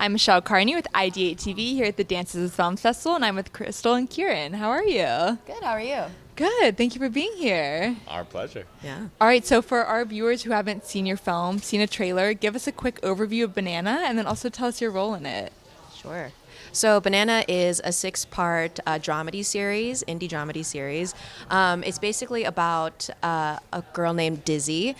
I'm Michelle Carney with IdeateTV here at the Dances Film Festival, and I'm with Crystal and Kieran. How are you? Good, how are you? Good. Thank you for being here. Our pleasure. Yeah. All right, so for our viewers who haven't seen your film, seen a trailer, give us a quick overview of Banana and then also tell us your role in it. Sure. So Banana is a 6-part dramedy series, indie dramedy series. It's basically about a girl named Dizzy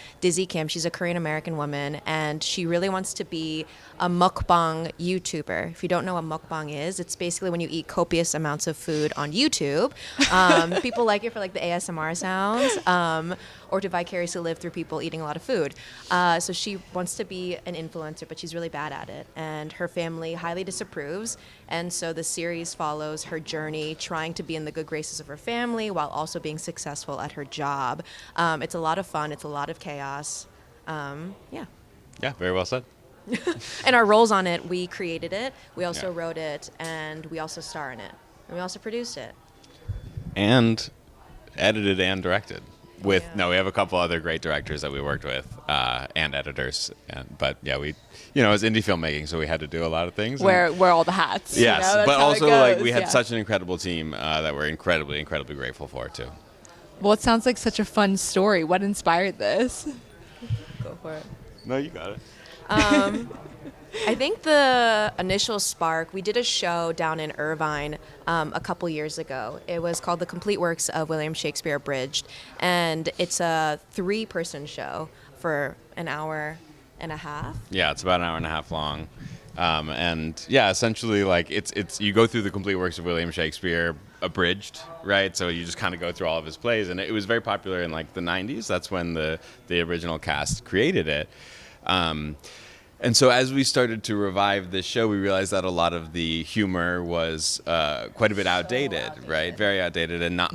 Kim. She's a Korean American woman, and she really wants to be a mukbang YouTuber. If you don't know what mukbang is, it's basically when you eat copious amounts of food on YouTube. People like it for like the ASMR sounds, or to vicariously live through people eating a lot of food. So she wants to be an influencer, but she's really bad at it, and her family highly disapproves. And so the series follows her journey trying to be in the good graces of her family while also being successful at her job. It's a lot of fun. It's a lot of chaos. Yeah. Yeah, very well said. And our roles on it, we created it, we also wrote it, and we also star in it. And we also produced it. And edited and directed. We have a couple other great directors that we worked with, and editors. But we, it's indie filmmaking, so we had to do a lot of things. Wear all the hats. Yes, that's but how also it goes. we had such an incredible team that we're incredibly, incredibly grateful for too. Well, it sounds like such a fun story. What inspired this? Go for it. No, you got it. I think the initial spark, we did a show down in Irvine a couple years ago. It was called The Complete Works of William Shakespeare Abridged, and it's a 3-person show for an hour and a half. Yeah, it's about an hour and a half long. Essentially, like it's you go through the complete works of William Shakespeare abridged, right? So you just kind of go through all of his plays, and it was very popular in like the 90s. That's when the original cast created it. And so as we started to revive this show, we realized that a lot of the humor was quite a bit outdated, right? Very outdated, and not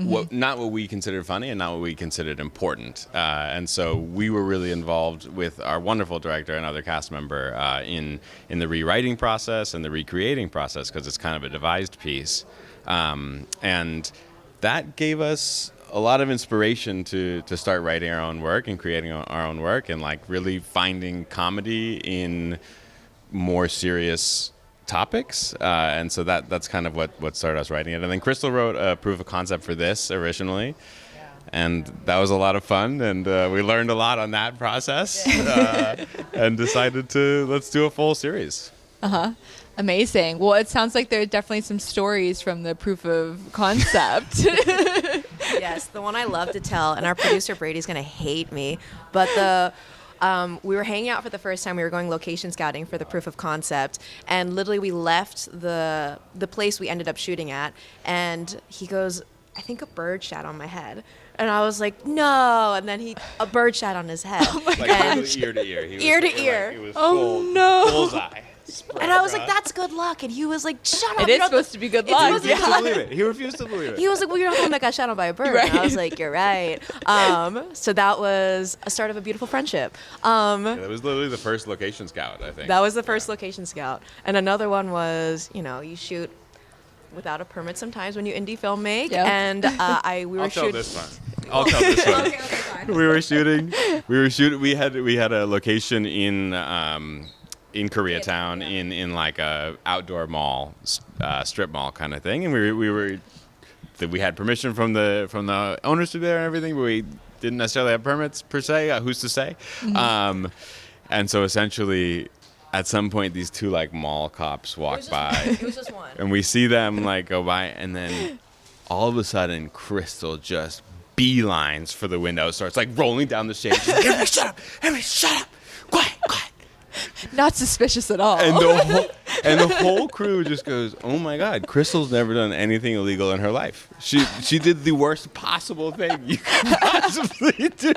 what we considered funny and not what we considered important. And so we were really involved with our wonderful director and other cast member in the rewriting process and the recreating process, because it's kind of a devised piece. And that gave us a lot of inspiration to start writing our own work and creating our own work, and like really finding comedy in more serious topics. And so that's kind of what started us writing it. And then Crystal wrote a proof of concept for this originally. And that was a lot of fun, and we learned a lot on that process, and decided let's do a full series. Amazing. Well, it sounds like there are definitely some stories from the proof of concept. Yes, the one I love to tell, and our producer Brady's going to hate me, but we were hanging out for the first time. We were going location scouting for the proof of concept, and literally we left the place we ended up shooting at, and he goes, "I think a bird shat on my head." And I was like, "No!" And then a bird shat on his head. Oh my like God. ear to ear. Ear to ear. It was no. bullseye. And I was like, "That's good luck." And he was like, "Shut up." It is supposed to be good luck. He refused to believe it. He refused to believe it. He was like, "Well, you're not the one that got shot on by a bird." Right. And I was like, "You're right." So that was a start of a beautiful friendship. It was literally the first location scout, I think. That was the first location scout. And another one was, you shoot without a permit sometimes when you indie film make. Yeah. And we were I'll tell shooting. this one. I'll tell this one. Okay, fine. We were shooting. We had a location in Koreatown in like a outdoor mall, strip mall kind of thing, and we had permission from the owners to be there and everything, but we didn't necessarily have permits per se. Who's to say? And so essentially, at some point, these 2 like mall cops walk by. It was just one. And we see them like go by, and then all of a sudden, Crystal just beelines for the window, starts like rolling down the stairs. She's like, "Everybody shut up! Everybody shut up! Quiet, quiet!" Not suspicious at all. And the whole crew just goes, "Oh my God, Crystal's never done anything illegal in her life. She did the worst possible thing you could possibly do.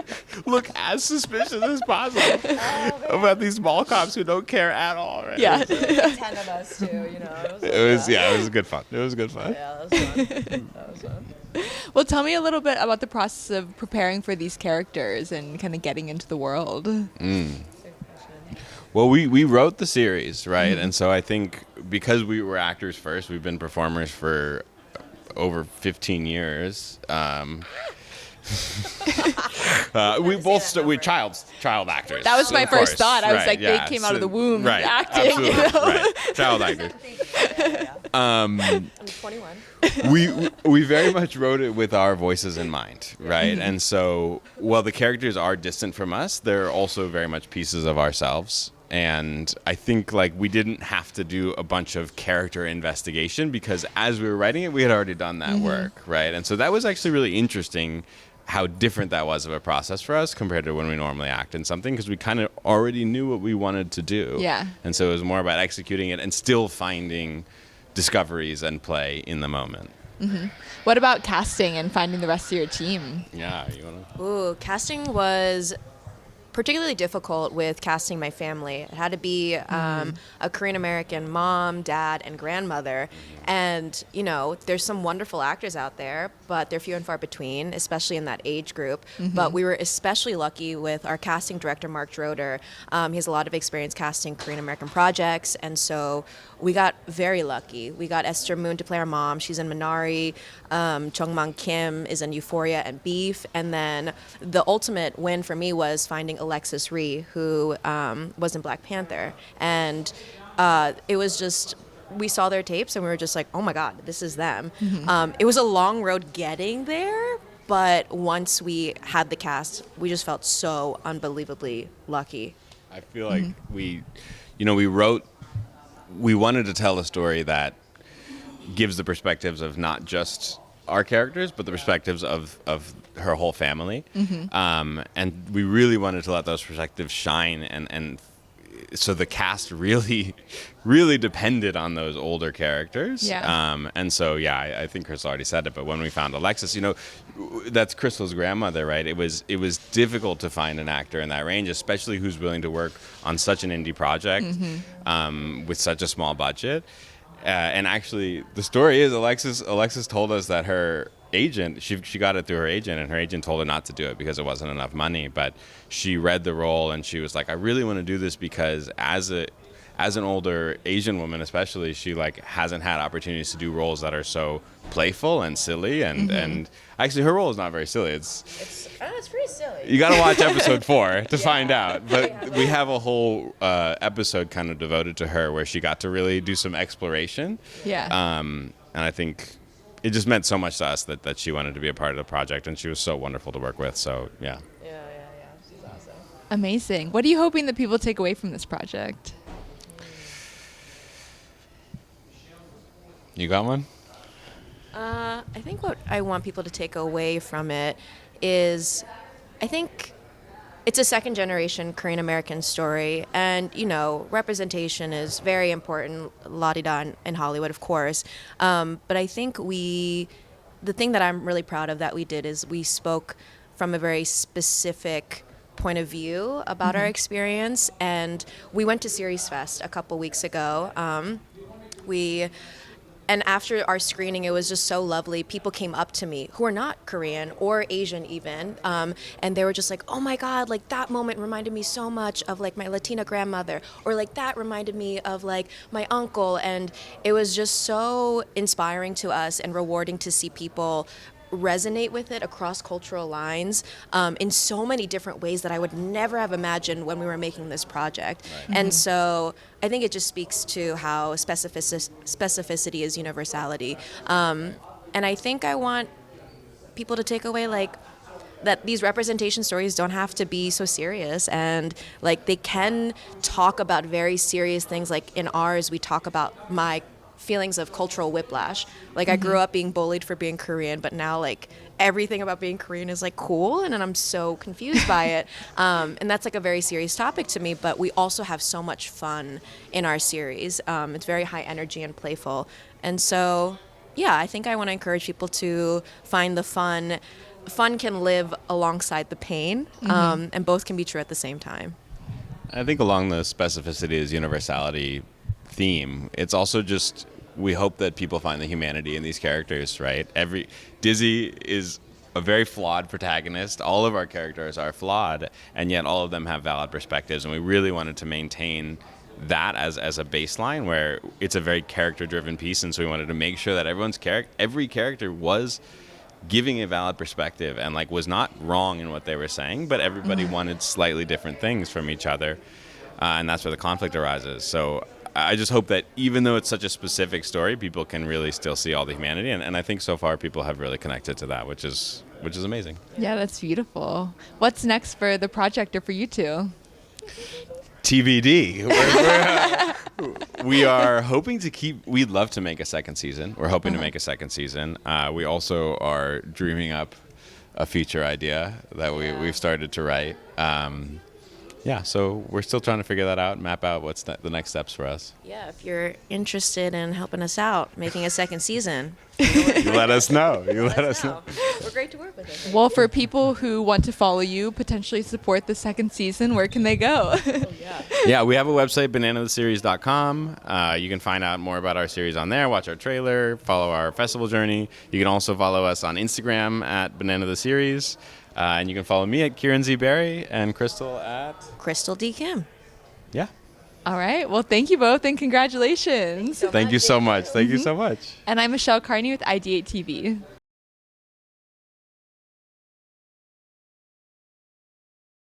Look as suspicious as possible about these mall cops who don't care at all." Right? Yeah. 10 of us too, It was good fun. It was good fun. Yeah, that was fun. Well, tell me a little bit about the process of preparing for these characters and kind of getting into the world. Well, we wrote the series, right? And so I think because we were actors first, we've been performers for over 15 years. we're child actors. That was my of first course. thought. I was Right, like, yeah. they came out of the womb Right, acting. absolutely, You know? right. Child actors. I'm 21. We very much wrote it with our voices in mind, right? And so, while the characters are distant from us, they're also very much pieces of ourselves. And I think like we didn't have to do a bunch of character investigation because as we were writing it, we had already done that work, right? And so that was actually really interesting how different that was of a process for us compared to when we normally act in something because we kind of already knew what we wanted to do. Yeah. And so it was more about executing it and still finding discoveries and play in the moment. What about casting and finding the rest of your team? Yeah, you want to? Ooh, casting was particularly difficult with casting my family. It had to be a Korean American mom, dad, and grandmother. And, you know, there's some wonderful actors out there, but they're few and far between, especially in that age group. But we were especially lucky with our casting director, Mark Droder. He has a lot of experience casting Korean American projects. And so we got very lucky. We got Esther Moon to play our mom. She's in Minari. Jungman Kim is in Euphoria and Beef. And then the ultimate win for me was finding Alexis Ree, who was in Black Panther. And it was just, we saw their tapes and we were just like, oh my God, this is them. It was a long road getting there, but once we had the cast, we just felt so unbelievably lucky. I feel like we wanted to tell a story that gives the perspectives of not just our characters, but the perspectives of her whole family. And we really wanted to let those perspectives shine and so the cast really, really depended on those older characters. Yeah. And so, yeah, I think Crystal already said it, but when we found Alexis, you know, that's Crystal's grandmother, right? It was difficult to find an actor in that range, especially who's willing to work on such an indie project with such a small budget. And actually, the story is Alexis told us that her agent, she got it through her agent, and her agent told her not to do it because it wasn't enough money. But she read the role and she was like, I really want to do this because as an older Asian woman, especially, she like hasn't had opportunities to do roles that are so playful and silly. And actually, her role is not very silly. It's pretty silly. You got to watch episode 4 to find out. But we have a whole episode kind of devoted to her where she got to really do some exploration. Yeah. And I think it just meant so much to us that she wanted to be a part of the project, and she was so wonderful to work with. So, yeah. Yeah. She's awesome. Amazing. What are you hoping that people take away from this project? You got one? I think what I want people to take away from it is, I think it's a second generation Korean American story, and you know, representation is very important, la-di-da in Hollywood, of course. But I think the thing that I'm really proud of that we did is we spoke from a very specific point of view about our experience, and we went to Series Fest a couple weeks ago. And after our screening, it was just so lovely. People came up to me who are not Korean or Asian even, and they were just like, oh my God, like that moment reminded me so much of like my Latina grandmother, or like that reminded me of like my uncle. And it was just so inspiring to us and rewarding to see people resonate with it across cultural lines in so many different ways that I would never have imagined when we were making this project. Right. And so I think it just speaks to how specificity is universality. And I think I want people to take away like that these representation stories don't have to be so serious, and like they can talk about very serious things. Like in ours, we talk about my feelings of cultural whiplash. Like I grew up being bullied for being Korean, but now like everything about being Korean is like cool, and then I'm so confused by it. And that's like a very serious topic to me, but we also have so much fun in our series. It's very high energy and playful. And so, yeah, I think I want to encourage people to find the fun. Fun can live alongside the pain, and both can be true at the same time. I think along the specificity is universality theme, it's also just we hope that people find the humanity in these characters, right? Dizzy is a very flawed protagonist. All of our characters are flawed, and yet all of them have valid perspectives, and we really wanted to maintain that as a baseline where it's a very character-driven piece, and so we wanted to make sure that every character was giving a valid perspective and like was not wrong in what they were saying, but everybody wanted slightly different things from each other, and that's where the conflict arises. So I just hope that even though it's such a specific story, people can really still see all the humanity, and I think so far people have really connected to that, which is amazing. Yeah, that's beautiful. What's next for the project or for you two? TBD. We are hoping to keep. We'd love to make a second season. We're hoping to make a second season. We also are dreaming up a feature idea that we've started to write. Yeah, so we're still trying to figure that out, map out what's the next steps for us. Yeah, if you're interested in helping us out, making a second season, You let us know. You let us know. We're great to work with. I think. Well, for people who want to follow you, potentially support the second season, where can they go? Yeah, we have a website, bananatheseries.com. You can find out more about our series on there, watch our trailer, follow our festival journey. You can also follow us on Instagram at bananatheseries. And you can follow me at Kieran Z. Barry and Crystal at... Crystal D. Kim. Yeah. All right. Well, thank you both and congratulations. Thank you so much. Thank you so much. And I'm Michelle Carney with IdeateTV.